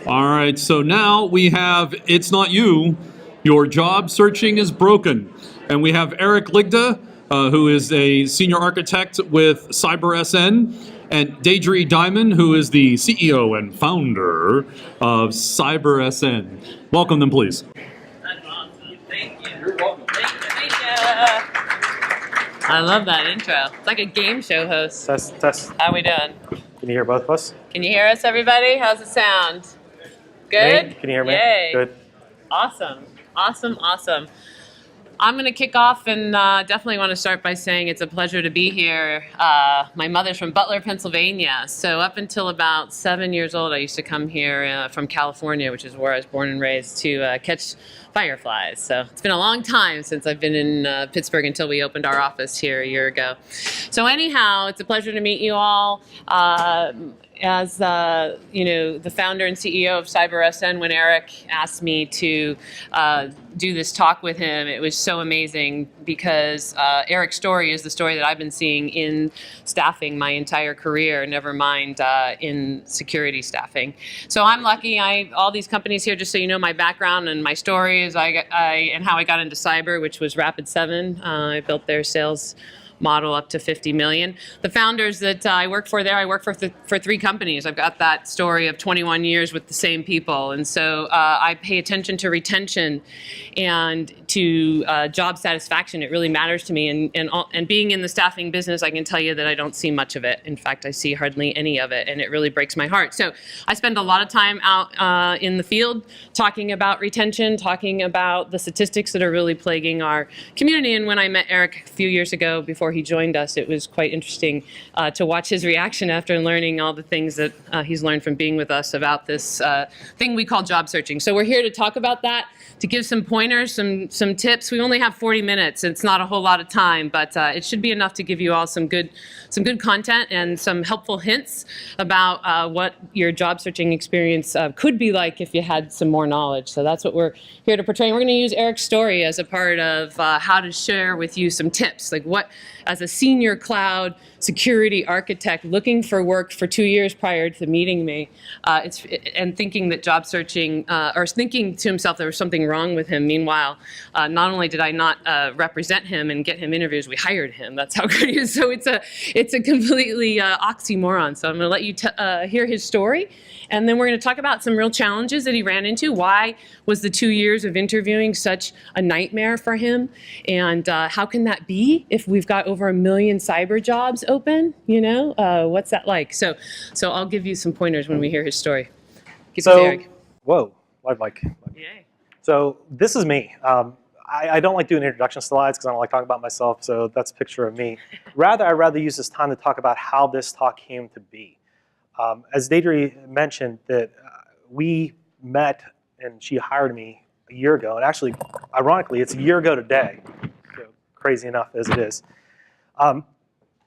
All right, so now we have It's Not You, Your Job Searching is Broken. And we have Erik Ligda, who is a senior architect with CyberSN, and Deidre Diamond, who is the CEO and founder of CyberSN. Welcome them, please. That's awesome. Thank you. You're welcome. Thank you. I love that intro. It's like a game show host. Test. How we doing? Can you hear both of us? Can you hear us, everybody? How's it sound? Good? Me? Can you hear me? Yay. Good. Awesome. I'm going to kick off and definitely want to start by saying it's a pleasure to be here. My mother's from Butler, Pennsylvania. So up until about 7 years old, I used to come here from California, which is where I was born and raised, to catch fireflies. So it's been a long time since I've been in Pittsburgh until we opened our office here a year ago. So anyhow, it's a pleasure to meet you all. As the founder and CEO of CyberSN, when Erik asked me to do this talk with him, it was so amazing because Erik's story is the story that I've been seeing in staffing my entire career, never mind in security staffing. So I'm lucky. All these companies here, just so you know my background and my story, is and how I got into cyber, which was Rapid7. I built their sales model up to 50 million. The founders that I work for there, I work for 3 companies. I've got that story of 21 years with the same people. And so I pay attention to retention and to job satisfaction. It really matters to me. And being in the staffing business, I can tell you that I don't see much of it. In fact, I see hardly any of it, and it really breaks my heart. So I spend a lot of time out in the field talking about retention, talking about the statistics that are really plaguing our community. And when I met Erik a few years ago, before he joined us, it was quite interesting to watch his reaction after learning all the things that he's learned from being with us about this thing we call job searching. So we're here to talk about that, to give some pointers, some tips. We only have 40 minutes. It's not a whole lot of time, but it should be enough to give you all some good content and some helpful hints about what your job searching experience could be like if you had some more knowledge. So that's what we're here to portray. And we're going to use Erik's story as a part of how to share with you some tips, like what, as a senior cloud security architect looking for work for 2 years prior to meeting me, and thinking that job searching, or thinking to himself there was something wrong with him. Meanwhile, not only did I not represent him and get him interviews, we hired him. That's how great he is. So it's a completely oxymoron. So I'm going to let you hear his story, and then we're going to talk about some real challenges that he ran into. Why was the 2 years of interviewing such a nightmare for him? And how can that be if we've got over 1 million cyber jobs open? What's that like? So I'll give you some pointers when we hear his story. Whoa, live mic. Yay. So this is me. I don't like doing introduction slides because I don't like talking about myself, so that's a picture of me. I'd rather use this time to talk about how this talk came to be. As Deidre mentioned, that we met and she hired me a year ago, and actually, ironically, it's a year ago today, crazy enough as it is.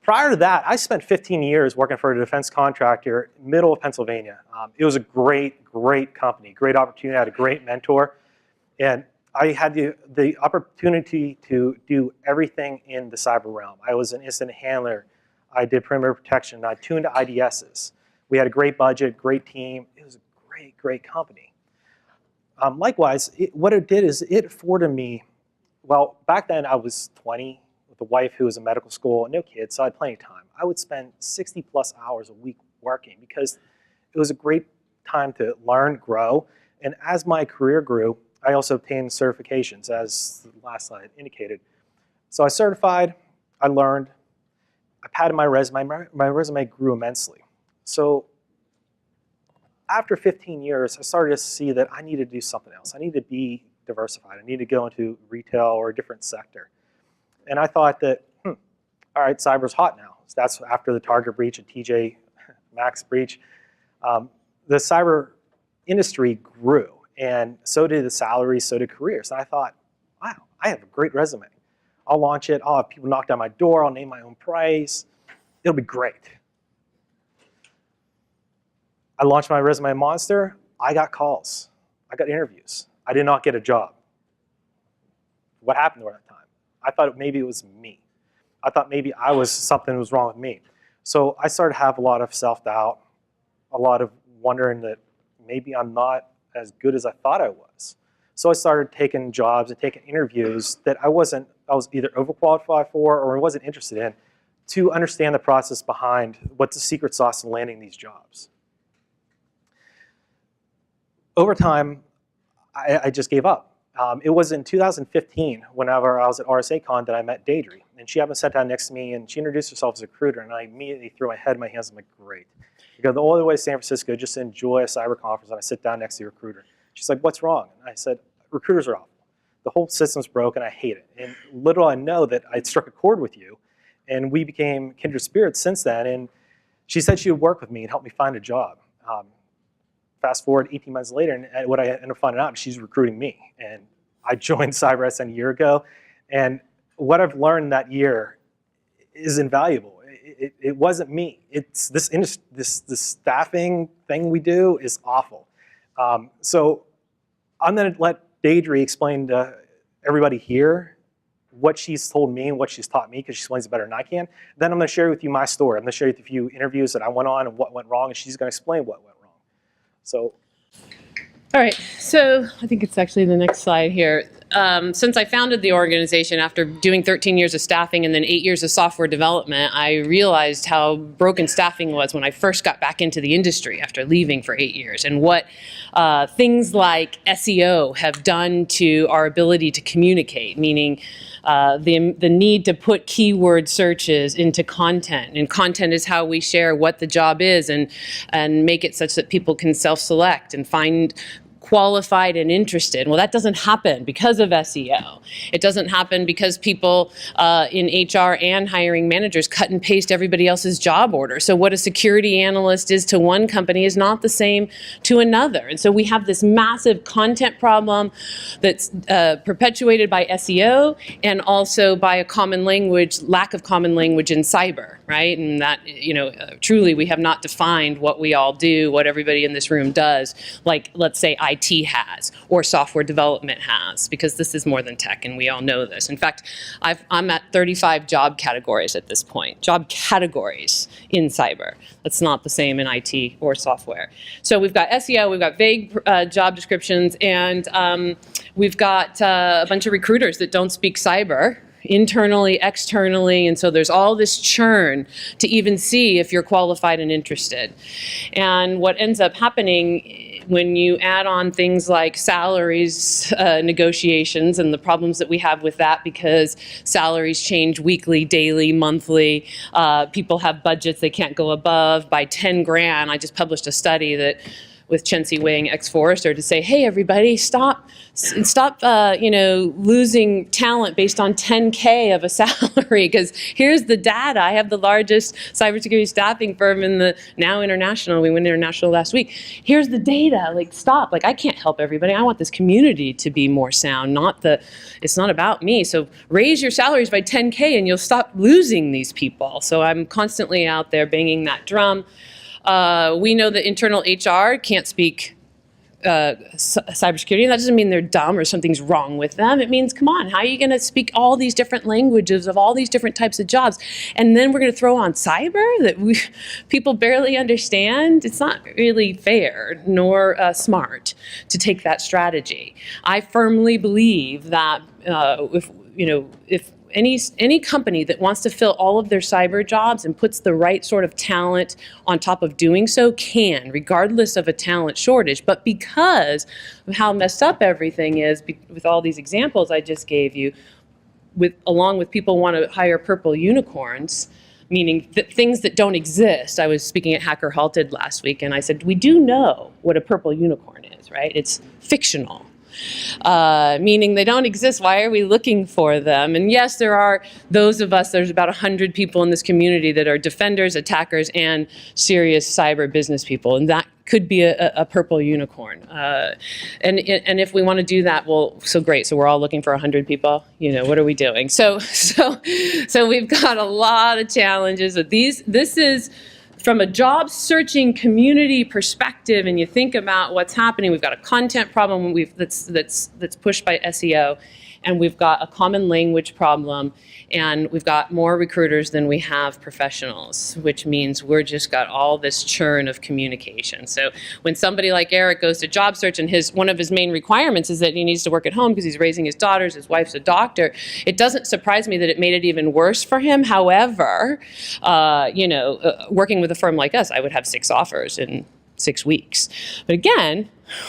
Prior to that, I spent 15 years working for a defense contractor, middle of Pennsylvania. It was a great company, great opportunity. I had a great mentor, and I had the opportunity to do everything in the cyber realm. I was an incident handler. I did perimeter protection. I tuned IDSs. We had a great budget, great team. It was a great company. Likewise, what it did is it afforded me, well, back then I was 20 with a wife who was in medical school and no kids, so I had plenty of time. I would spend 60 plus hours a week working because it was a great time to learn, grow, and as my career grew, I also obtained certifications, as the last slide indicated. So I certified, I learned, I padded my resume. My resume grew immensely. So after 15 years, I started to see that I needed to do something else. I needed to be diversified. I needed to go into retail or a different sector. And I thought that, all right, cyber's hot now. So that's after the Target breach and TJ Maxx breach. The cyber industry grew, and so did the salaries, so did careers. And I thought, wow, I have a great resume. I'll launch it. I'll have people knock down my door. I'll name my own price. It'll be great. I launched my resume monster. I got calls. I got interviews. I did not get a job. What happened during that time? I thought maybe it was me. I thought maybe something was wrong with me. So I started to have a lot of self-doubt, a lot of wondering that maybe I'm not as good as I thought I was. So I started taking jobs and taking interviews that I was either overqualified for or wasn't interested in, to understand the process behind what's the secret sauce in landing these jobs. Over time, I just gave up. It was in 2015, whenever I was at RSACon, that I met Deidre. And she happened to sit down next to me, and she introduced herself as a recruiter, and I immediately threw my head in my hands. I'm like, great. I go all the way to San Francisco just to enjoy a cyber conference, and I sit down next to the recruiter. She's like, what's wrong? And I said, recruiters are awful. The whole system's broken. I hate it. And little I know that I'd struck a chord with you, and we became kindred spirits since then. And she said she would work with me and help me find a job. Fast forward 18 months later, and what I ended up finding out is she's recruiting me. And I joined CyberSN a year ago, and what I've learned that year is invaluable. It wasn't me. It's this staffing thing we do is awful. So I'm going to let Deidre explain to everybody here what she's told me and what she's taught me, because she explains it better than I can. Then I'm going to share with you my story. I'm going to share with you a few interviews that I went on and what went wrong, and she's going to explain what went wrong. So. All right, so I think it's actually the next slide here. Since I founded the organization after doing 13 years of staffing and then 8 years of software development, I realized how broken staffing was when I first got back into the industry after leaving for 8 years, and what things like SEO have done to our ability to communicate, meaning the need to put keyword searches into content. And content is how we share what the job is and make it such that people can self-select and find qualified and interested. Well, that doesn't happen because of SEO. It doesn't happen because people in HR and hiring managers cut and paste everybody else's job order. So what a security analyst is to one company is not the same to another. And so we have this massive content problem that's perpetuated by SEO and also by a common language, lack of common language in cyber, right? And that, truly we have not defined what we all do, what everybody in this room does, like let's say IT has or software development has, because this is more than tech and we all know this. In fact, I'm at 35 job categories at this point, job categories in cyber. That's not the same in IT or software. So we've got SEO, we've got vague job descriptions, and we've got a bunch of recruiters that don't speak cyber, internally, externally, and so there's all this churn to even see if you're qualified and interested. And what ends up happening when you add on things like salaries negotiations and the problems that we have with that, because salaries change weekly, daily, monthly, people have budgets they can't go above by 10 grand. I just published a study that with Chensi Wang, ex-Forrester, to say, hey, everybody, stop losing talent based on 10K of a salary, because here's the data. I have the largest cybersecurity staffing firm in the now international. We went international last week. Here's the data. Like, stop. Like, I can't help everybody. I want this community to be more sound. It's not about me. So raise your salaries by 10K and you'll stop losing these people. So I'm constantly out there banging that drum. We know that internal HR can't speak cybersecurity, and that doesn't mean they're dumb or something's wrong with them. It means, come on, how are you going to speak all these different languages of all these different types of jobs, and then we're going to throw on cyber that people barely understand? It's not really fair nor smart to take that strategy. I firmly believe that if any company that wants to fill all of their cyber jobs and puts the right sort of talent on top of doing so can, regardless of a talent shortage. But because of how messed up everything is, with all these examples I just gave you, along with people want to hire purple unicorns, meaning things that don't exist. I was speaking at Hacker Halted last week, and I said, we do know what a purple unicorn is, right? It's fictional. Meaning they don't exist. Why are we looking for them? And yes, there are those of us, there's about 100 people in this community that are defenders, attackers, and serious cyber business people. And that could be a purple unicorn. And if we want to do that, well, so great. So we're all looking for 100 people. What are we doing? So we've got a lot of challenges. This is from a job searching community perspective, and you think about what's happening. We've got a content problem that's pushed by SEO, and we've got a common language problem, and we've got more recruiters than we have professionals, which means we're just got all this churn of communication. So when somebody like Erik goes to job search and one of his main requirements is that he needs to work at home because he's raising his daughters, his wife's a doctor, it doesn't surprise me that it made it even worse for him. However, working with a firm like us, I would have 6 offers in 6 weeks. But again,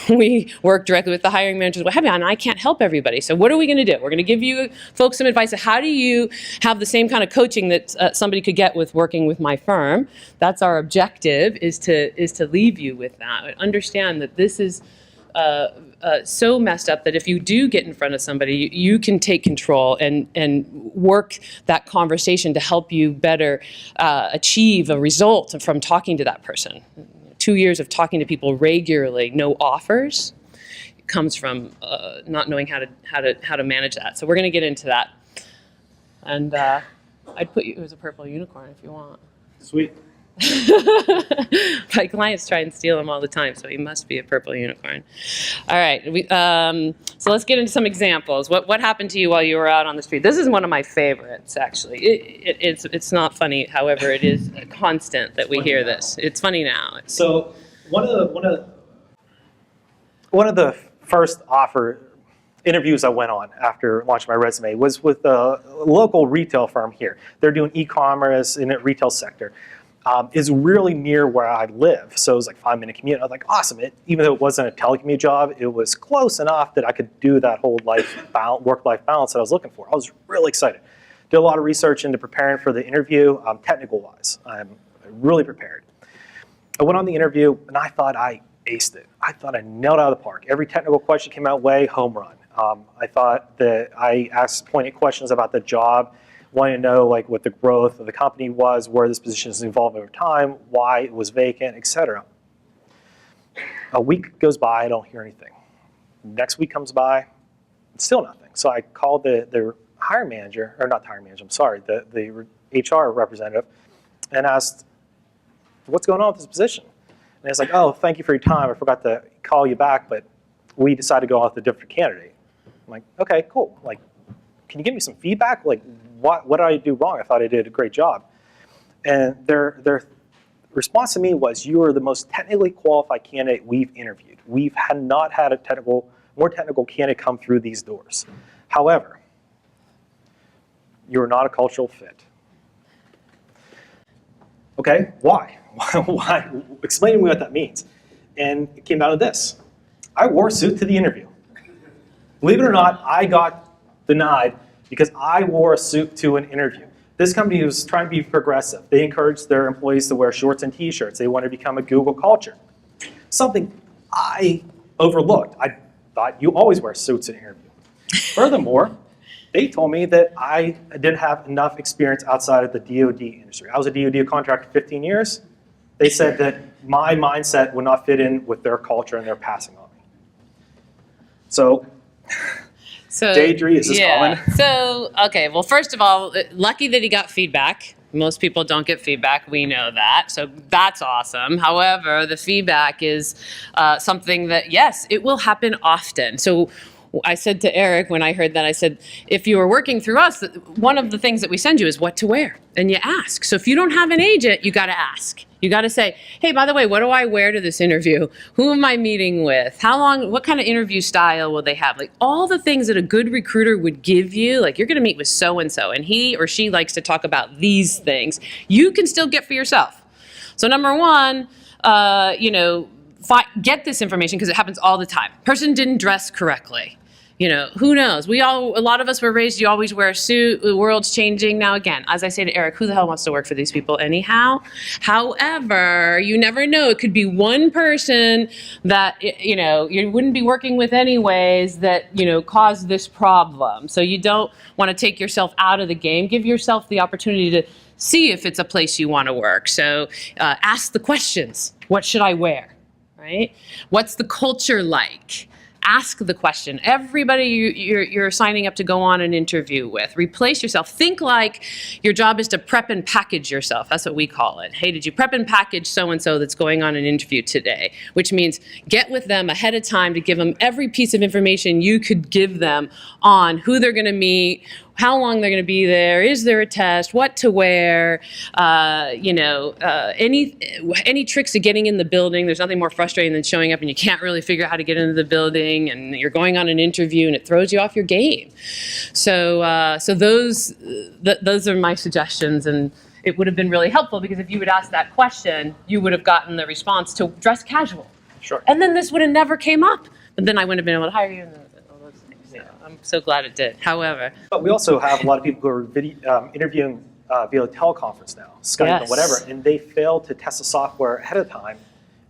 we work directly with the hiring managers, what have you, and I can't help everybody. So what are we going to do? We're going to give you folks some advice of how do you have the same kind of coaching that somebody could get with working with my firm. That's our objective, is to leave you with that. Understand that this is so messed up that if you do get in front of somebody, you can take control and work that conversation to help you better achieve a result from talking to that person. 2 years of talking to people regularly, no offers, comes from not knowing how to manage that. So we're going to get into that, and I'd put you as a purple unicorn if you want. Sweet. My clients try and steal them all the time, so he must be a purple unicorn. All right, so let's get into some examples. What happened to you while you were out on the street? This is one of my favorites, actually. It's not funny, however, it is a constant that we hear this. It's funny now. So one of the first offer interviews I went on after launching my resume was with a local retail firm here. They're doing e-commerce in the retail sector. Is really near where I live. So it was like 5-minute commute. I was like, awesome. Even though it wasn't a telecommute job, it was close enough that I could do that whole work-life balance that I was looking for. I was really excited. Did a lot of research into preparing for the interview, technical-wise. I'm really prepared. I went on the interview, and I thought I aced it. I thought I nailed it out of the park. Every technical question came out way, home run. I thought that I asked pointed questions about the job, wanting to know like what the growth of the company was, where this position is evolved over time, why it was vacant, etc. A week goes by, I don't hear anything. Next week comes by, still nothing. So I called the hiring manager, or not the hiring manager, I'm sorry, the HR representative, and asked, what's going on with this position? And it's like, oh, thank you for your time. I forgot to call you back, but we decided to go on with a different candidate. I'm like, okay, cool. Like, can you give me some feedback? Like, what did I do wrong? I thought I did a great job. And their response to me was, you are the most technically qualified candidate we've interviewed. We've not had a more technical candidate come through these doors. However, you're not a cultural fit. Okay, why? Why? Explain to me what that means. And it came down to this. I wore a suit to the interview. Believe it or not, I got denied because I wore a suit to an interview. This company was trying to be progressive. They encouraged their employees to wear shorts and t-shirts. They wanted to become a Google culture. Something I overlooked. I thought you always wear suits in an interview. Furthermore, they told me that I didn't have enough experience outside of the DoD industry. I was a DoD contractor for 15 years. They said that my mindset would not fit in with their culture, and they're passing on me. So Deidre, is this common? So, okay, well, first of all, lucky that he got feedback. Most people don't get feedback. We know that. So that's awesome. However, the feedback is something that, yes, it will happen often. So I said to Erik when I heard that, I said, if you were working through us, one of the things that we send you is what to wear. And you ask. So if you don't have an agent, you got to ask. You got to say, hey, by the way, what do I wear to this interview? Who am I meeting with? How long, what kind of interview style will they have? Like all the things that a good recruiter would give you, like you're going to meet with so-and-so, and he or she likes to talk about these things. You can still get for yourself. So number one, get this information because it happens all the time. Person didn't dress correctly. Who knows? A lot of us were raised, you always wear a suit. The world's changing now. Again, as I say to Erik, who the hell wants to work for these people anyhow? However, you never know. It could be one person that, you wouldn't be working with anyways that, caused this problem. So you don't want to take yourself out of the game. Give yourself the opportunity to see if it's a place you want to work. So ask the questions. What should I wear? Right? What's the culture like? Ask the question. Everybody you're signing up to go on an interview with, replace yourself. Think like your job is to prep and package yourself. That's what we call it. Hey, did you prep and package so-and-so that's going on an interview today? Which means get with them ahead of time to give them every piece of information you could give them on who they're going to meet, how long they're going to be there, is there a test, what to wear, any tricks of getting in the building. There's nothing more frustrating than showing up and you can't really figure out how to get into the building, and you're going on an interview and it throws you off your game. So those are my suggestions, and it would have been really helpful because if you would ask that question, you would have gotten the response to dress casual. Sure. And then this would have never came up. But then I wouldn't have been able to hire you. And all those things. So I'm so glad it did. However. But we also have a lot of people who are interviewing via teleconference now, Skype Yes. and whatever, and they fail to test the software ahead of time,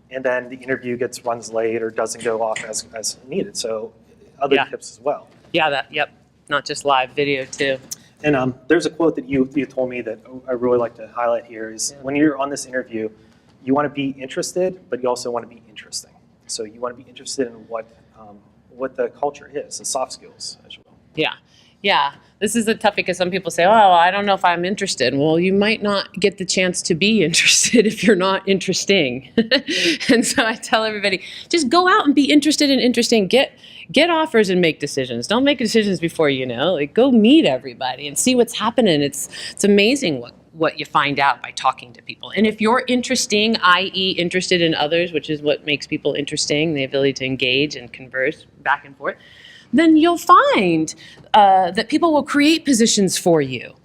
and then the interview runs late or doesn't go off as needed. So other tips as well. Yeah, yep. Not just live video too. And there's a quote that you told me that I really like to highlight here is when you're on this interview, you want to be interested, but you also want to be interesting. So you want to be interested in what the culture is, the soft skills, as you will. Yeah. This is a tough because some people say, oh, I don't know if I'm interested. Well, you might not get the chance to be interested if you're not interesting. And so I tell everybody, just go out and be interested and interesting. Get offers and make decisions. Don't make decisions before you know. Like, go meet everybody and see what's happening. It's amazing what you find out by talking to people. And if you're interesting, i.e. interested in others, which is what makes people interesting, the ability to engage and converse back and forth, then you'll find that people will create positions for you.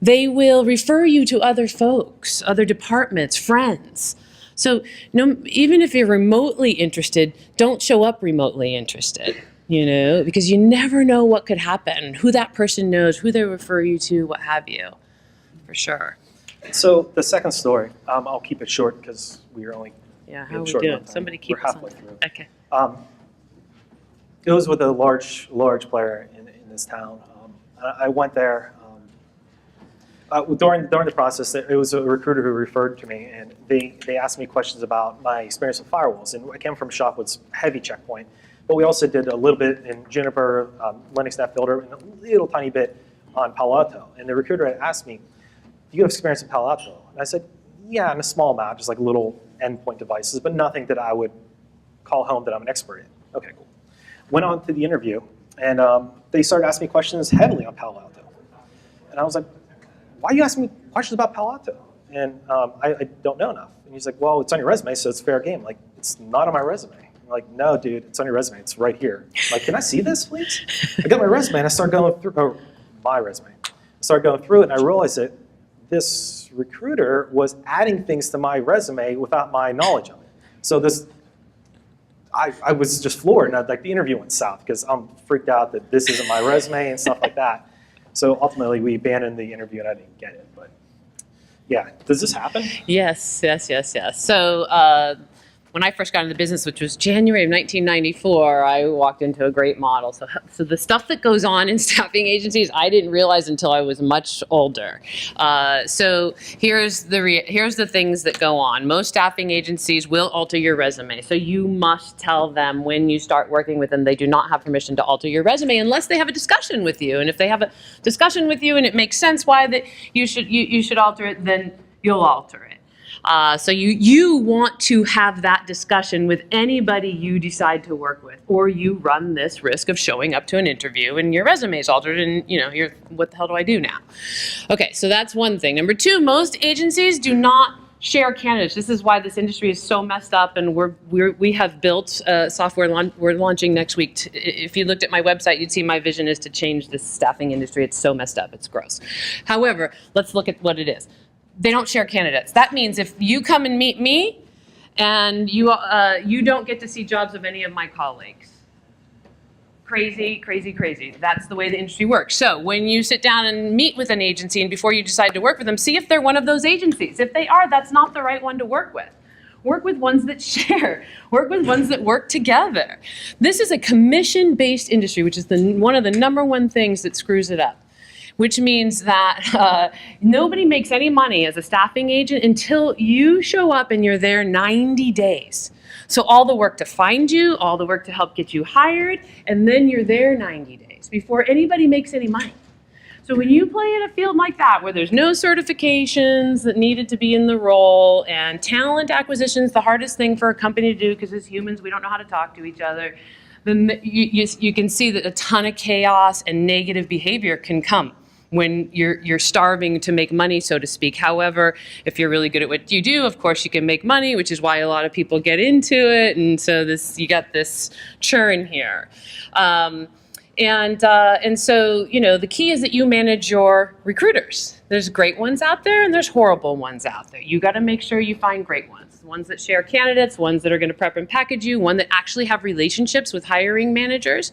They will refer you to other folks, other departments, friends. So even if you're remotely interested, don't show up remotely interested, because you never know what could happen, who that person knows, who they refer you to, what have you, for sure. So the second story, I'll keep it short because we are only how are we doing? Somebody keep We're us halfway on. through. Okay. It was with a large player in this town. I went there. During the process, it was a recruiter who referred to me, and they asked me questions about my experience with firewalls. And I came from a shop with heavy checkpoint, but we also did a little bit in Juniper, Linux Net Builder, and a little tiny bit on Palo Alto. And the recruiter had asked me, do you have experience in Palo Alto? And I said, yeah, in a small amount, just like little endpoint devices, but nothing that I would call home that I'm an expert in. Okay, cool. Went on to the interview, and they started asking me questions heavily on Palo Alto. And I was like, why are you asking me questions about Palo Alto? And I don't know enough. And he's like, well, it's on your resume, so it's fair game. Like, it's not on my resume. I'm like, no, dude, it's on your resume. It's right here. I'm like, can I see this, please? I got my resume, and I started going through, my resume. I started going through it, and I realized that this recruiter was adding things to my resume without my knowledge of it. So I was just floored, and the interview went south because I'm freaked out that this isn't my resume and stuff like that. So ultimately, we abandoned the interview, and I didn't get it. But yeah, does this happen? Yes. So when I first got into business, which was January of 1994, I walked into a great model. So the stuff that goes on in staffing agencies, I didn't realize until I was much older. So here's the things that go on. Most staffing agencies will alter your resume. So you must tell them when you start working with them, they do not have permission to alter your resume unless they have a discussion with you. And if they have a discussion with you and it makes sense why that you should alter it, then you'll alter it. So you want to have that discussion with anybody you decide to work with, or you run this risk of showing up to an interview and your resume is altered and you're, what the hell do I do now? Okay, so that's one thing. Number two, most agencies do not share candidates. This is why this industry is so messed up, and we have built software we're launching next week. If you looked at my website, you'd see my vision is to change this staffing industry. It's so messed up, it's gross. However, let's look at what it is. They don't share candidates. That means if you come and meet me and you don't get to see jobs of any of my colleagues. Crazy. That's the way the industry works. So when you sit down and meet with an agency and before you decide to work with them, see if they're one of those agencies. If they are, that's not the right one to work with. Work with ones that share. Work with ones that work together. This is a commission-based industry, which is one of the number one things that screws it up. which means that nobody makes any money as a staffing agent until you show up and you're there 90 days. So all the work to find you, all the work to help get you hired, and then you're there 90 days before anybody makes any money. So when you play in a field like that, where there's no certifications that needed to be in the role, and talent acquisition is the hardest thing for a company to do, because as humans, we don't know how to talk to each other, then you can see that a ton of chaos and negative behavior can come when you're starving to make money, so to speak. However, if you're really good at what you do, of course you can make money, which is why a lot of people get into it, and so you got this churn here. And so, the key is that you manage your recruiters. There's great ones out there and there's horrible ones out there. You got to make sure you find great ones. Ones that share candidates, ones that are going to prep and package you, one that actually have relationships with hiring managers.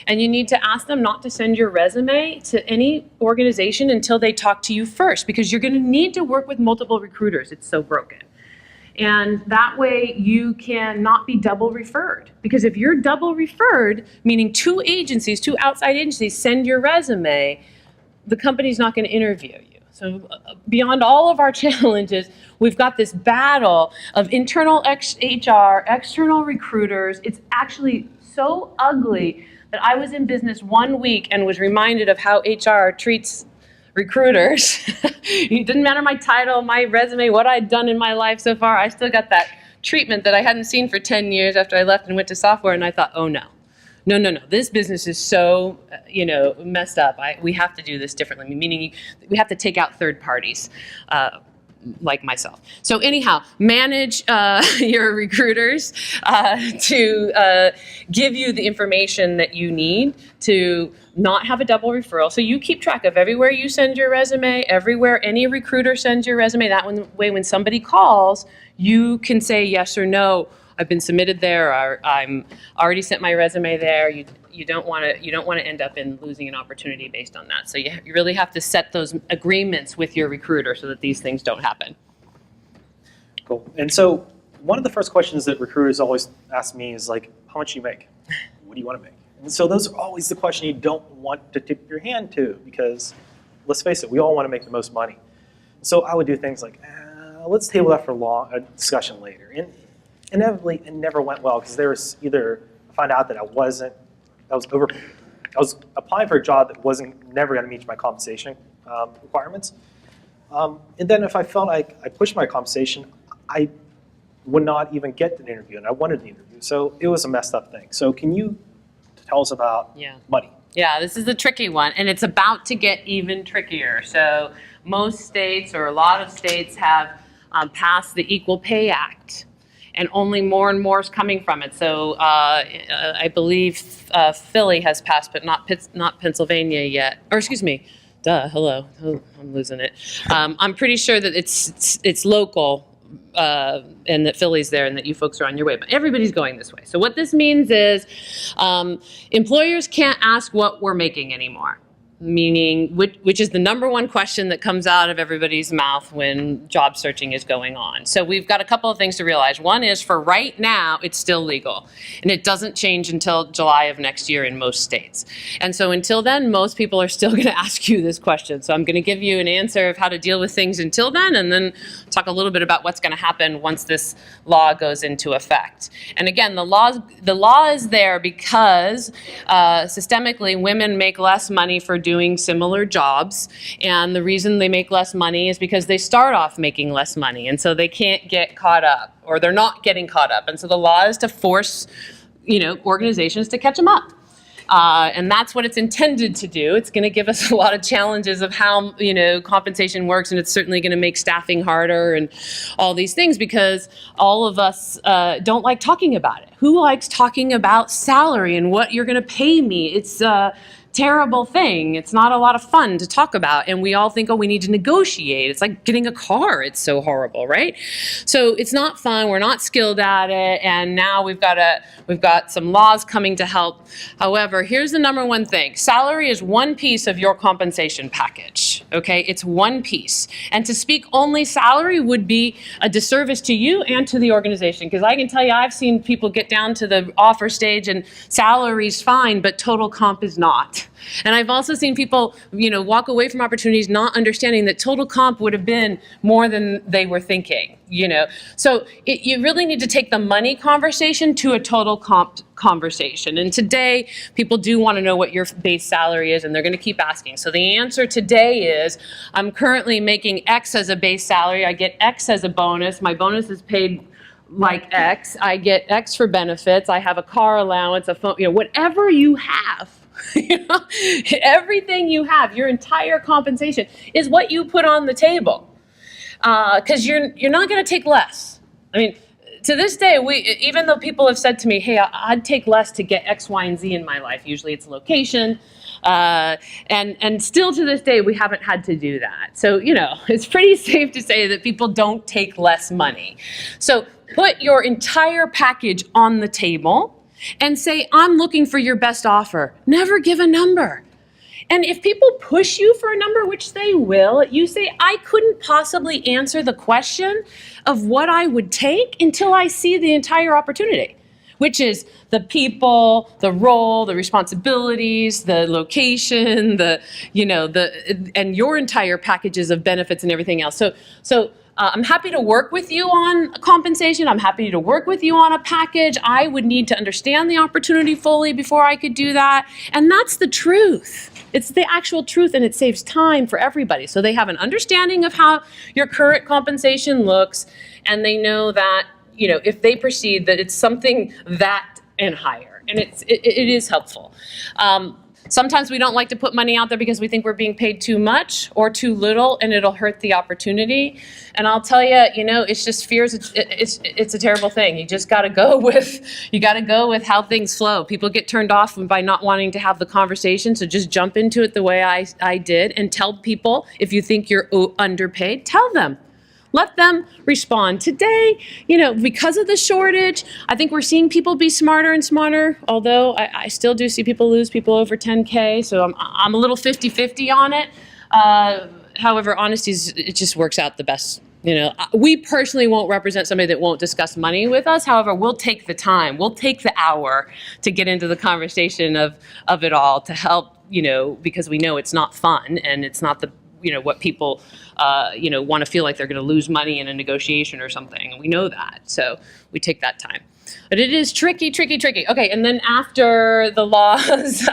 And you need to ask them not to send your resume to any organization until they talk to you first, because you're going to need to work with multiple recruiters. It's so broken. And that way you can not be double referred. Because if you're double referred, meaning two outside agencies send your resume, the company's not going to interview you. So beyond all of our challenges, we've got this battle of internal HR, external recruiters. It's actually so ugly that I was in business 1 week and was reminded of how HR treats recruiters. It didn't matter my title, my resume, what I'd done in my life so far. I still got that treatment that I hadn't seen for 10 years after I left and went to software, and I thought, oh no. No. This business is so, messed up. We have to do this differently, meaning we have to take out third parties. Like myself. So anyhow, manage your recruiters to give you the information that you need to not have a double referral. So you keep track of everywhere you send your resume, everywhere any recruiter sends your resume. That way when somebody calls, you can say yes or no. I've been submitted there, or I'm already sent my resume there. You don't want to end up in losing an opportunity based on that. So you really have to set those agreements with your recruiter so that these things don't happen. Cool. And so one of the first questions that recruiters always ask me is like, how much do you make? What do you want to make? And so those are always the question you don't want to tip your hand to, because let's face it, we all want to make the most money. So I would do things like, let's table that for a discussion later. And inevitably, it never went well, because there was either find out that I was applying for a job that wasn't never going to meet my compensation requirements. And then if I felt like I pushed my compensation, I would not even get an interview, and I wanted an interview. So it was a messed up thing. So can you tell us about money? Yeah, this is the tricky one, and it's about to get even trickier. So most states, or a lot of states, have passed the Equal Pay Act. And only more and more is coming from it. So I believe Philly has passed, but not Pennsylvania yet. Or excuse me, hello, I'm losing it. I'm pretty sure that it's local, and that Philly's there, and that you folks are on your way. But everybody's going this way. So what this means is employers can't ask what we're making anymore. Meaning, which is the number one question that comes out of everybody's mouth when job searching is going on. So we've got a couple of things to realize. One is, for right now, it's still legal. And it doesn't change until July of next year in most states. And so until then, most people are still going to ask you this question. So I'm going to give you an answer of how to deal with things until then, and then talk a little bit about what's going to happen once this law goes into effect. And again, the law is there because systemically, women make less money for doing similar jobs, and the reason they make less money is because they start off making less money, and so they can't get caught up, or they're not getting caught up, and so the law is to force organizations to catch them up. And that's what it's intended to do. It's going to give us a lot of challenges of how compensation works, and it's certainly going to make staffing harder and all these things, because all of us don't like talking about it. Who likes talking about salary and what you're going to pay me? It's terrible thing. It's not a lot of fun to talk about, and we all think, oh, we need to negotiate. It's like getting a car. It's so horrible, right? So it's not fun. We're not skilled at it, and now we've got some laws coming to help. However, here's the number one thing. Salary is one piece of your compensation package. okay? It's one piece. And to speak only salary would be a disservice to you and to the organization, because I can tell you I've seen people get down to the offer stage and salary's fine, but total comp is not. And I've also seen people, walk away from opportunities not understanding that total comp would have been more than they were thinking, So you really need to take the money conversation to a total comp conversation. And today, people do want to know what your base salary is, and they're going to keep asking. So the answer today is, I'm currently making X as a base salary. I get X as a bonus. My bonus is paid like X. I get X for benefits. I have a car allowance, a phone, whatever you have. Everything you have, your entire compensation is what you put on the table, because you're not going to take less. I mean, to this day, even though people have said to me, hey, I'd take less to get X, Y, and Z in my life. Usually it's location, and still to this day we haven't had to do that. So it's pretty safe to say that people don't take less money. So put your entire package on the table and say, I'm looking for your best offer. Never give a number. And if people push you for a number, which they will, you say, I couldn't possibly answer the question of what I would take until I see the entire opportunity, which is the people, the role, the responsibilities, the location, and your entire packages of benefits and everything else. So I'm happy to work with you on compensation. I'm happy to work with you on a package. I would need to understand the opportunity fully before I could do that. And that's the truth. It's the actual truth, and it saves time for everybody. So they have an understanding of how your current compensation looks, and they know that, if they proceed, that it's something that and higher. And it is helpful. Sometimes we don't like to put money out there because we think we're being paid too much or too little, and it'll hurt the opportunity. And I'll tell you, it's just fears. It's a terrible thing. You just got to go with how things flow. People get turned off by not wanting to have the conversation. So just jump into it the way I did, and tell people, if you think you're underpaid, tell them. Let them respond. Today, because of the shortage, I think we're seeing people be smarter and smarter, although I still do see people lose people over 10K, so I'm a little 50-50 on it. However, honesty, it just works out the best. We personally won't represent somebody that won't discuss money with us. However, we'll take the time, we'll take the hour to get into the conversation of it all, to help, because we know it's not fun, and it's not what people, want to feel like they're going to lose money in a negotiation or something. And we know that. So we take that time. But it is tricky. Okay, and then after the laws,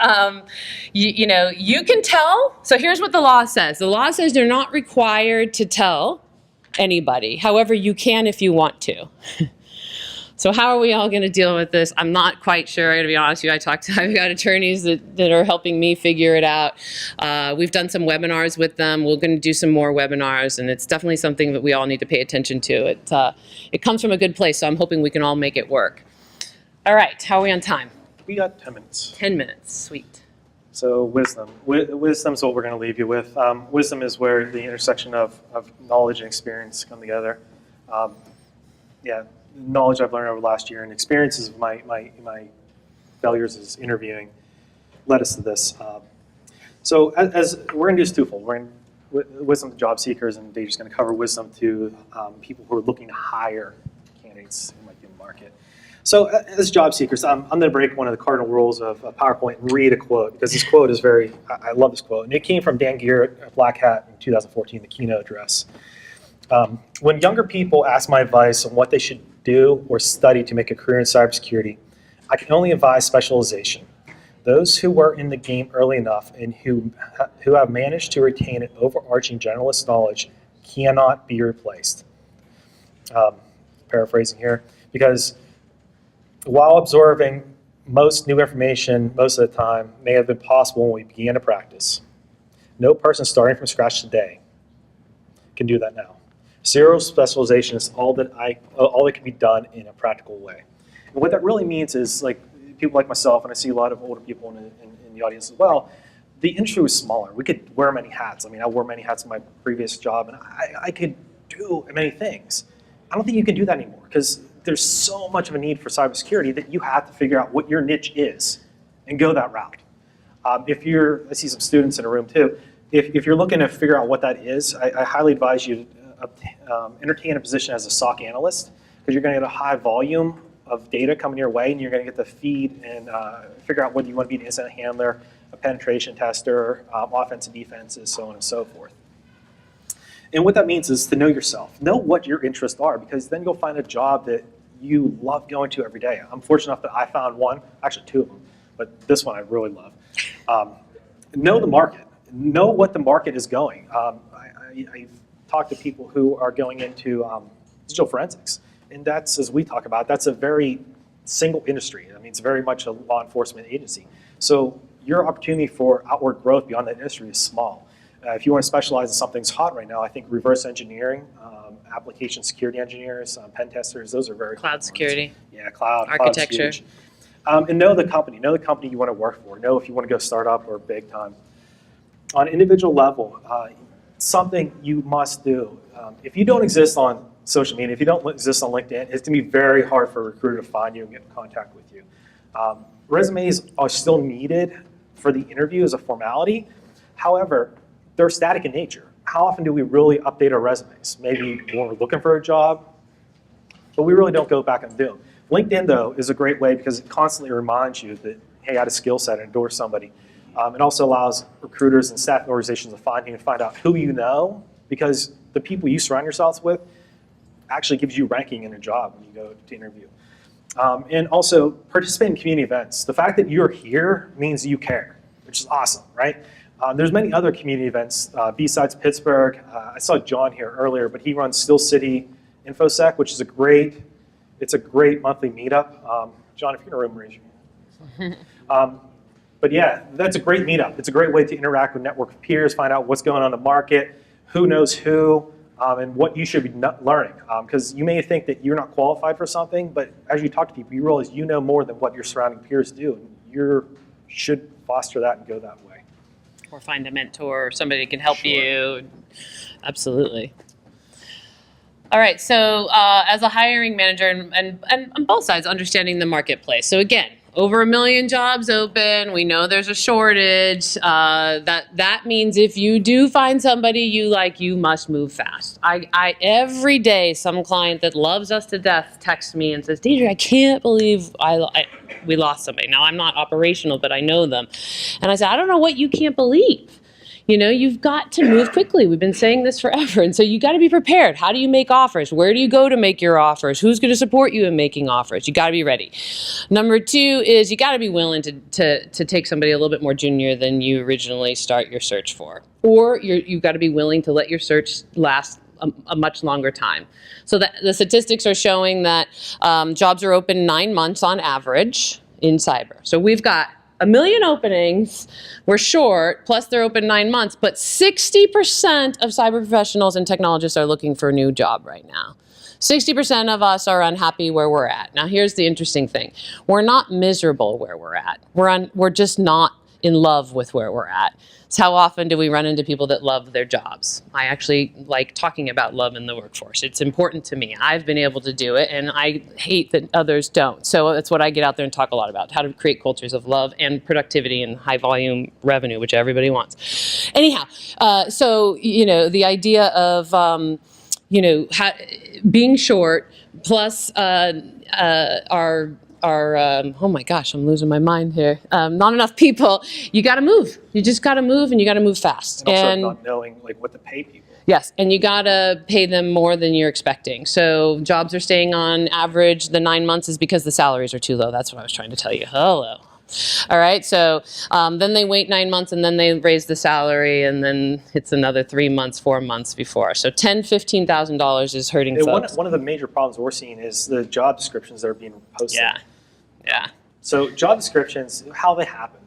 you can tell. So here's what the law says. The law says you're not required to tell anybody. However, you can if you want to. So how are we all going to deal with this? I'm not quite sure. I got to be honest with you. I've got attorneys that are helping me figure it out. We've done some webinars with them. We're going to do some more webinars, and it's definitely something that we all need to pay attention to. It comes from a good place, so I'm hoping we can all make it work. All right, how are we on time? We got 10 minutes. 10 minutes, sweet. So wisdom. Wisdom is what we're going to leave you with. Wisdom is where the intersection of knowledge and experience come together. Knowledge I've learned over the last year and experiences of my failures as interviewing led us to this. So as we're going to do this twofold. We're going to wisdom to job seekers, and Deidre's going to cover wisdom to people who are looking to hire candidates who might be in the market. So as job seekers, I'm going to break one of the cardinal rules of PowerPoint and read a quote, because this quote is I love this quote. And it came from Dan Garrett at Black Hat in 2014, the keynote address. When younger people ask my advice on what they should do or study to make a career in cybersecurity, I can only advise specialization. Those who were in the game early enough and who have managed to retain an overarching generalist knowledge cannot be replaced. Paraphrasing here, because while absorbing most new information most of the time may have been possible when we began to practice, no person starting from scratch today can do that now. Serial specialization is all that can be done in a practical way. And what that really means is, like people like myself, and I see a lot of older people in the audience as well, the industry was smaller. We could wear many hats. I mean, I wore many hats in my previous job, and I could do many things. I don't think you can do that anymore, because there's so much of a need for cybersecurity that you have to figure out what your niche is and go that route. I see some students in a room too. if you're looking to figure out what that is, I highly advise you to entertain a position as a SOC analyst, because you're going to get a high volume of data coming your way, and you're going to get to feed and figure out whether you want to be an incident handler, a penetration tester, offense and defenses, so on and so forth. And what that means is to know yourself. Know what your interests are, because then you'll find a job that you love going to every day. I'm fortunate enough that I found one, actually two of them, but this one I really love. Know the market. Know what the market is going. I've talked to people who are going into digital forensics, and that's, as we talk about, that's a very single industry. I mean, it's very much a law enforcement agency. So your opportunity for outward growth beyond that industry is small. If you want to specialize in something that's hot right now, I think reverse engineering, application security engineers, pen testers, those are very Cloud security. Yeah, cloud. Architecture. And know the company. Know the company you want to work for. Know if you want to go startup or big time. On an individual level, something you must do. If you don't exist on social media, if you don't exist on LinkedIn, it's going to be very hard for a recruiter to find you and get in contact with you. Resumes are still needed for the interview as a formality. However, they're static in nature. How often do we really update our resumes? Maybe when we're looking for a job, but we really don't go back and do them. LinkedIn, though, is a great way because it constantly reminds you that, hey, I had a skill set and endorse somebody. It also allows recruiters and staffing organizations to find you and find out who you know, because the people you surround yourselves with actually gives you ranking in a job when you go to interview. And also participate in community events. The fact that you're here means you care, which is awesome, right? There's many other community events besides Pittsburgh. I saw John here earlier, but he runs Steel City InfoSec, which is a great monthly meetup. John, if you're in a room, raise your hand. But yeah, that's a great meetup. It's a great way to interact with network of peers, find out what's going on in the market, who knows who, and what you should be learning. Because you may think that you're not qualified for something, but as you talk to people, you realize you know more than what your surrounding peers do. And you should foster that and go that way. Or find a mentor, or somebody that can help you. Absolutely. All right, so as a hiring manager, and on both sides, understanding the marketplace. So again, over 1 million jobs open. We know there's a shortage. That means if you do find somebody you like, you must move fast. I every day, some client that loves us to death texts me and says, Deidre, I can't believe we lost somebody. Now, I'm not operational, but I know them. And I said, I don't know what you can't believe. You know, you've got to move quickly. We've been saying this forever. And so you got to be prepared. How do you make offers? Where do you go to make your offers? Who's going to support you in making offers? You got to be ready. Number two is you got to be willing to take somebody a little bit more junior than you originally start your search for. Or you've got to be willing to let your search last a much longer time. So the statistics are showing that jobs are open 9 months on average in cyber. So we've got 1 million openings, we're short, plus they're open 9 months, but 60% of cyber professionals and technologists are looking for a new job right now. 60% of us are unhappy where we're at. Now here's the interesting thing. We're not miserable where we're at. We're just not in love with where we're at. So how often do we run into people that love their jobs? I actually like talking about love in the workforce. It's important to me. I've been able to do it, and I hate that others don't. So that's what I get out there and talk a lot about, how to create cultures of love and productivity and high volume revenue, which everybody wants. Anyhow, so, you know, the idea of, you know, being short plus oh my gosh, I'm losing my mind here. Not enough people. You got to move. You just got to move, and you got to move fast. And also not knowing like what to pay people. Yes, and you got to pay them more than you're expecting. So jobs are staying on average. The 9 months is because the salaries are too low. That's what I was trying to tell you. Hello. All right, so then they wait 9 months, and then they raise the salary, and then it's another 3 months, 4 months before. So $10,000, $15,000 is hurting folks. One of the major problems we're seeing is the job descriptions that are being posted. Yeah. So job descriptions, how they happen.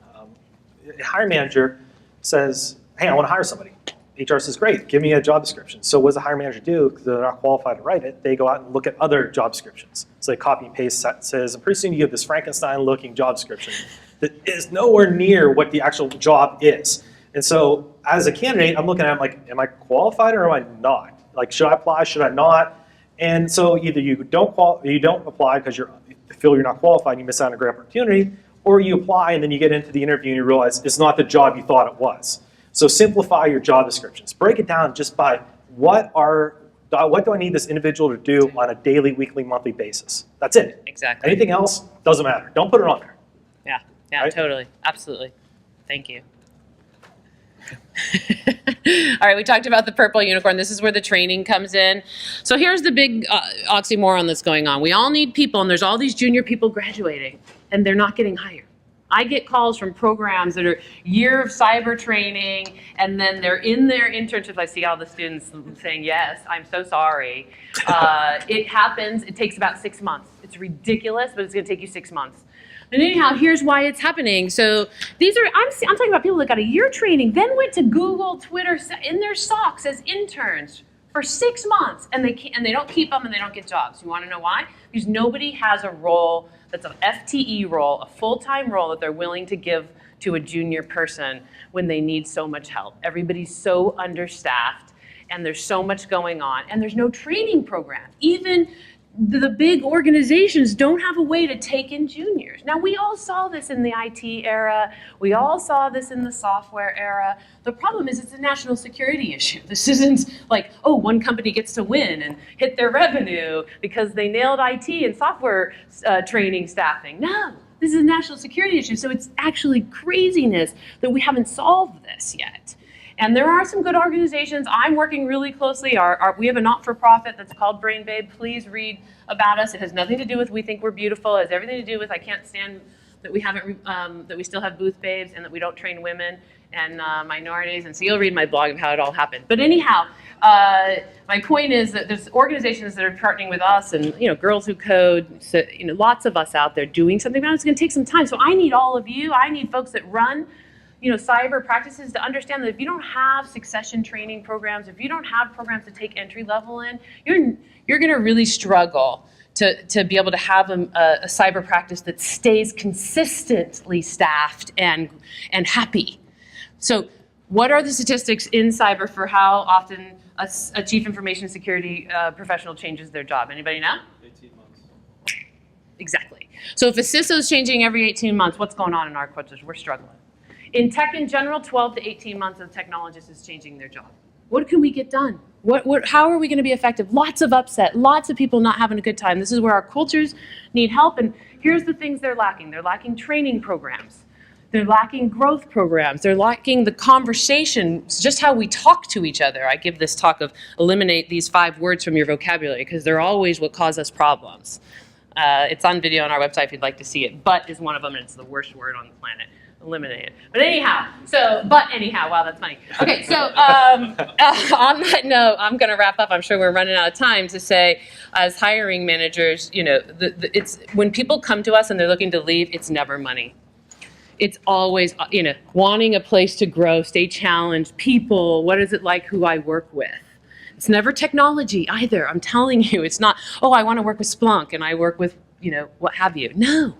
A hiring manager says, hey, I want to hire somebody. HR says, great, give me a job description. So what does the hiring manager do? Because they're not qualified to write it, they go out and look at other job descriptions. So they copy and paste says, and pretty soon you get this Frankenstein-looking job description that is nowhere near what the actual job is. And so as a candidate, I'm looking at it, I'm like, am I qualified or am I not? Like, should I apply, should I not? And so either you don't apply because you feel you're not qualified and you miss out on a great opportunity, or you apply and then you get into the interview and you realize it's not the job you thought it was. So simplify your job descriptions. Break it down just by what do I need this individual to do on a daily, weekly, monthly basis. That's it. Exactly. Anything else doesn't matter. Don't put it on there. Yeah, yeah, Right? totally. Absolutely. Thank you. All right, we talked about the purple unicorn. This is where the training comes in. So here's the big oxymoron that's going on. We all need people, and there's all these junior people graduating, and they're not getting hired. I get calls from programs that are year of cyber training, and then they're in their internships. I see all the students saying, yes, I'm so sorry. It happens. It takes about 6 months. It's ridiculous, but it's going to take you 6 months. And anyhow, here's why it's happening. So these are, I'm talking about people that got a year training, then went to Google, Twitter, in their socks as interns for 6 months, and they don't keep them and they don't get jobs. You want to know why? Because nobody has a role that's an FTE role, a full-time role that they're willing to give to a junior person when they need so much help. Everybody's so understaffed, and there's so much going on, and there's no training program. Even the big organizations don't have a way to take in juniors. Now, we all saw this in the IT era. We all saw this in the software era. The problem is it's a national security issue. This isn't like, oh, one company gets to win and hit their revenue because they nailed IT and software training staffing. No, this is a national security issue. So it's actually craziness that we haven't solved this yet. And there are some good organizations. I'm working really closely. We have a not-for-profit that's called Brain Babe. Please read about us. It has nothing to do with we think we're beautiful. It has everything to do with I can't stand that we haven't that we still have booth babes and that we don't train women and minorities. And so you'll read my blog of how it all happened. But anyhow, my point is that there's organizations that are partnering with us and Girls Who Code. So, lots of us out there doing something about it. It's going to take some time. So I need all of you. I need folks that run cyber practices to understand that if you don't have succession training programs, if you don't have programs to take entry level in, you're going to really struggle to be able to have a cyber practice that stays consistently staffed and happy. So what are the statistics in cyber for how often a chief information security professional changes their job? Anybody know? 18 months. Exactly. So if a CISO is changing every 18 months, what's going on in our culture? We're struggling. In tech in general, 12 to 18 months of technologist is changing their job. What can we get done? How are we going to be effective? Lots of upset, lots of people not having a good time. This is where our cultures need help, and here's the things they're lacking. They're lacking training programs. They're lacking growth programs. They're lacking the conversation, just how we talk to each other. I give this talk of eliminate these 5 words from your vocabulary because they're always what cause us problems. It's on video on our website if you'd like to see it. But is one of them, and it's the worst word on the planet. Eliminate it. But anyhow, wow, that's funny. Okay, so on that note, I'm going to wrap up. I'm sure we're running out of time to say, as hiring managers, it's when people come to us and they're looking to leave, it's never money. It's always, wanting a place to grow, stay challenged, people, what is it like who I work with? It's never technology either. I'm telling you, it's not, oh, I want to work with Splunk and I work with, what have you. No,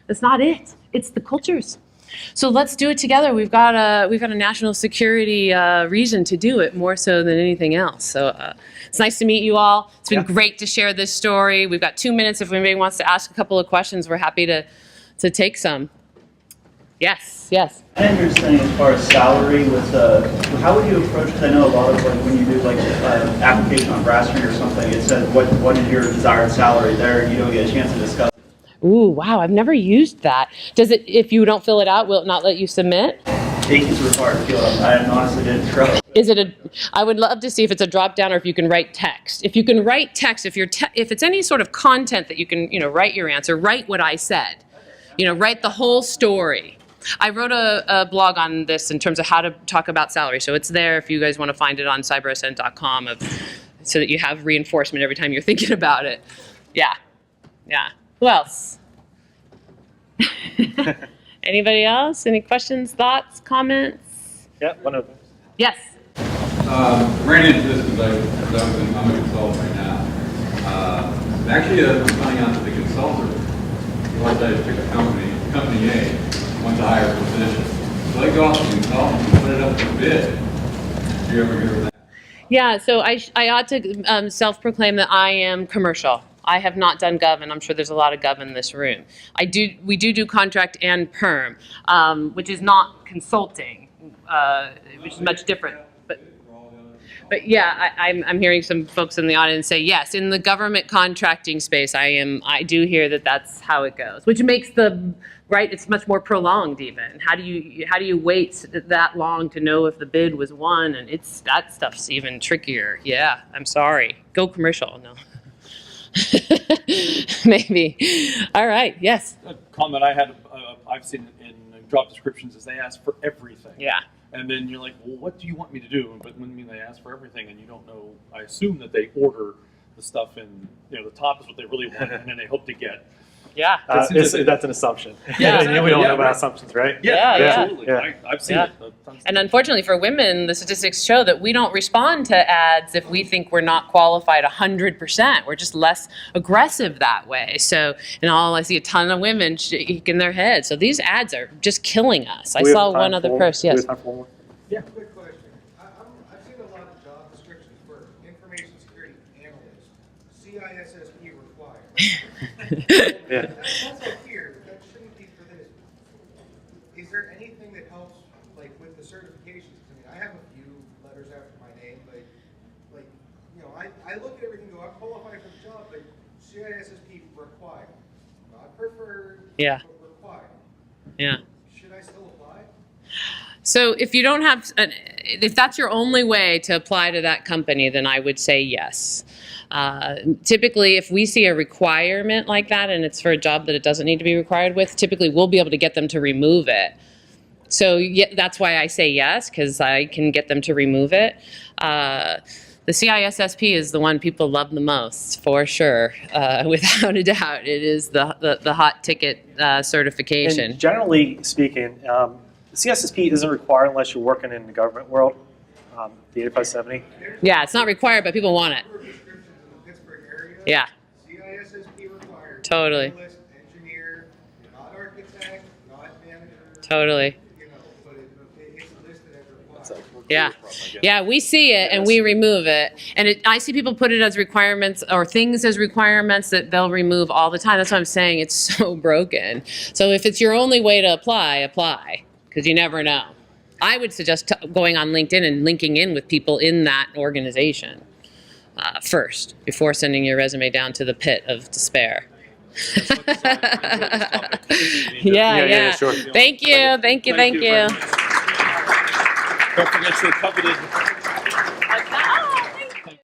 that's not it. It's the cultures. So let's do it together. We've got a national security reason to do it more so than anything else. So it's nice to meet you all. It's been great to share this story. We've got 2 minutes. If anybody wants to ask a couple of questions, we're happy to take some. Yes. I understand as far as salary how would you approach, because I know a lot of when you do an application on Brassford or something, it says what is your desired salary there, you don't get a chance to discuss. Ooh, wow, I've never used that. Does it, if you don't fill it out, will it not let you submit? Agents are required to fill it out. I honestly didn't try. Is it I would love to see if it's a drop down or if you can write text. If you can write text, if it's any sort of content that you can, write your answer, write what I said. Write the whole story. I wrote a blog on this in terms of how to talk about salary. So it's there if you guys want to find it on cybersn.com so that you have reinforcement every time you're thinking about it. Yeah. Who else? Anybody else? Any questions, thoughts, comments? Yeah, one of them. Yes. Ran into this because I'm a consultant right now. Actually, I'm finding out that the consultant, once I pick a company A, wants to hire a position. So they go off to the consultant and put it up for bid. Do you ever hear of that? Yeah, so I ought to self-proclaim that I am commercial. I have not done gov, and I'm sure there's a lot of gov in this room. We do contract and perm, which is not consulting. which is much different. But yeah, I'm hearing some folks in the audience say yes. In the government contracting space, I do hear that that's how it goes, which makes it's much more prolonged even. How do you wait that long to know if the bid was won? And that stuff's even trickier. Yeah, I'm sorry. Go commercial. No. Maybe. All right. Yes. A comment I had, I've seen in job descriptions is they ask for everything. Yeah. And then you're like, well, what do you want me to do? But when they ask for everything and you don't know, I assume that they order the stuff in, the top is what they really want and then they hope to get. Yeah. That's an assumption. Yeah. We don't know about assumptions, right? Yeah. Absolutely. Yeah. I've seen Yeah. it. And unfortunately for women, the statistics show that we don't respond to ads if we think we're not qualified 100%. We're just less aggressive that way. So, I see a ton of women shaking their heads. So these ads are just killing us. I saw one other post. Yes. Yeah. Quick question. I've seen a lot of job descriptions for information security analyst, CISSP required. Yeah. That's all here. That shouldn't be for this. Is there anything that helps, like with the certifications? I mean, I have a few letters after my name, but I look at everything and go, I'm qualified for the job, but CISSP required. Not preferred, Yeah. but required. Yeah. Should I still apply? So if you don't have, if that's your only way to apply to that company, then I would say yes. Typically, if we see a requirement like that and it's for a job that it doesn't need to be required with, typically we'll be able to get them to remove it. So that's why I say yes, because I can get them to remove it. The CISSP is the one people love the most, for sure, without a doubt. It is the hot ticket certification. And generally speaking, the CSSP isn't required unless you're working in the government world, the 8570. Yeah, it's not required, but people want it. Descriptions in the Pittsburgh area. Yeah. CISSP required. Totally. Analyst, engineer, not architect, not manager. Totally. But it's listed as required. Yeah. Yeah, we see it and we remove it. And I see people put it as requirements or things as requirements that they'll remove all the time. That's what I'm saying. It's so broken. So if it's your only way to apply, because you never know. I would suggest going on LinkedIn and linking in with people in that organization first, before sending your resume down to the pit of despair. Yeah. Sure. Thank you. Don't forget your coveted